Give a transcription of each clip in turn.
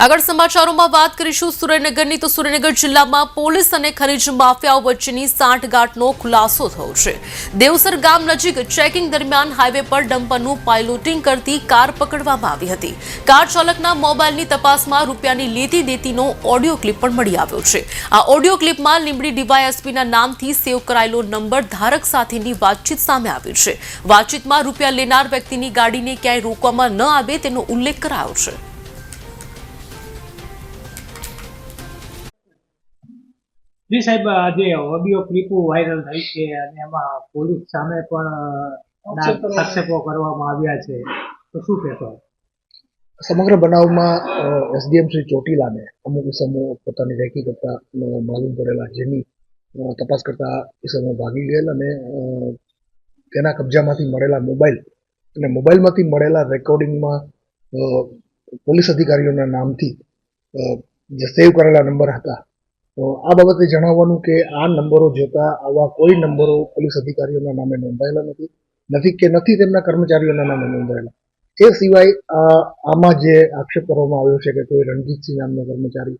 આગળ સમાચારોમાં વાત કરીશું સુરેન્દ્રનગરની તો સુરેન્દ્રનગર જિલ્લામાં પોલીસ અને ખનીજ માફિયાઓ વચ્ચેની સાંઠગાંઠનો ખુલાસો થયો છે। દેવસર ગામ નજીક ચેકિંગ દરમિયાન હાઈવે પર ડમ્પરનું પાયલોટિંગ કરતી કાર પકડવામાં આવી હતી। કાર ચાલકના મોબાઈલની તપાસમાં રૂપિયાની લેતી દેતીનો ઓડિયો ક્લિપ પણ મળી આવ્યો છે। આ ઓડિયો ક્લિપમાં લીંબડી ડીવાયએસપીના નામથી સેવ કરાયેલો નંબર ધારક સાથેની વાતચીત સામે આવી છે। વાતચીતમાં રૂપિયા લેનાર વ્યક્તિની ગાડીને ક્યાંય રોકવામાં ન આવે તેનો ઉલ્લેખ કરાયો છે। જી સાહેબ, આજે ઓડિયો ક્લિપો વાયરલ થઈ છે અને એમાં પોલીસ સામે પણ આક્ષેપો કરવામાં આવ્યા છે, તો શું કહેશો? સમગ્ર બનાવમાં એસડીએમ શ્રી ચોટીલાને અમુક ઇસમો પોતાની રેકી કરતા માલુમ પડેલા, જેની તપાસ કરતા ઇસમો ભાગી ગયેલ અને તેના કબજામાંથી મળેલા મોબાઈલ અને મોબાઈલમાંથી મળેલા રેકોર્ડિંગમાં પોલીસ અધિકારીઓના નામથી જે સેવ કરેલા નંબર હતા, તો આ બાબતે જણાવવાનું કે આ નંબરો જોતા આવા કોઈ નંબરો પોલીસ અધિકારીઓના નામે નોંધાયેલા નથી તેમના કર્મચારીઓના નામે નોંધાયેલા। એ સિવાય આમાં જે આક્ષેપ કરવામાં આવ્યો છે કે કોઈ રણજીતસિંહ નામનો કર્મચારી,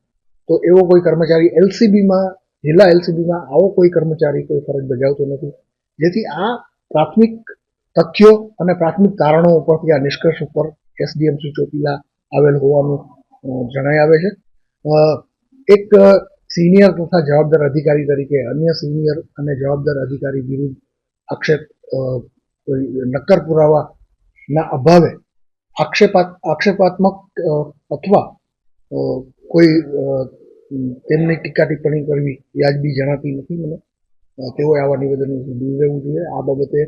તો એવો કોઈ કર્મચારી એલસીબીમાં, જિલ્લા એલસીબીમાં આવો કોઈ કર્મચારી કોઈ ફરજ બજાવતો નથી, જેથી આ પ્રાથમિક તથ્યો અને પ્રાથમિક કારણો ઉપરથી આ નિષ્કર્ષ ઉપર એસડીએમ શ્રી ચોટીલા આવેલ હોવાનું જણાઈ આવે છે। એક સિનિયર તથા જવાબદાર અધિકારી તરીકે અન્ય સિનિયર અને જવાબદાર અધિકારી વિરુદ્ધ નક્કર પુરાવાના અભાવે આક્ષેપાત્મક અથવા કોઈ તેમની ટીકા ટિપ્પણી કરવી વ્યાજબી જણાતી નથી મને। તેઓએ આવા નિવેદનો દૂર રહેવું જોઈએ। આ બાબતે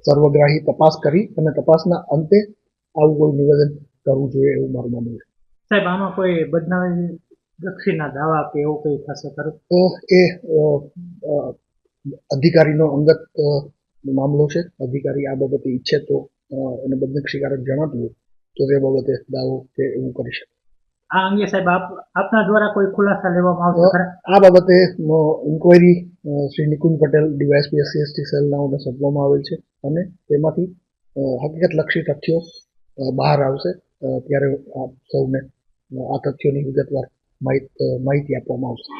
સર્વગ્રાહી તપાસ કરી અને તપાસના અંતે આવું કોઈ નિવેદન કરવું જોઈએ એવું મારું માનવું છે। સાહેબ, આમાં કોઈ બદનામી લક્ષીના દાવા કે એવું કંઈ થશે ખરું? તો એ અધિકારીનો અંગત મામલો છે। અધિકારી આ બાબતે ઈચ્છે તો એને બદનક્ષીકારક જણાતું હોય તો તે બાબતે દાવો કે એવું કરી શકે। આ અંગે સાહેબ આપના દ્વારા કોઈ ખુલાસા લેવામાં આવશે ખરા? આ બાબતે inquiry Shri Nikunj Patel DYSP SC/ST cell નાઓને સોંપવામાં આવેલ છે અને તેમાંથી હકીકતલક્ષી તથ્યો બહાર આવશે ત્યારે આપ સૌને આ તથ્યોની વિગતવાર માહિતી આપવામાં આવશે।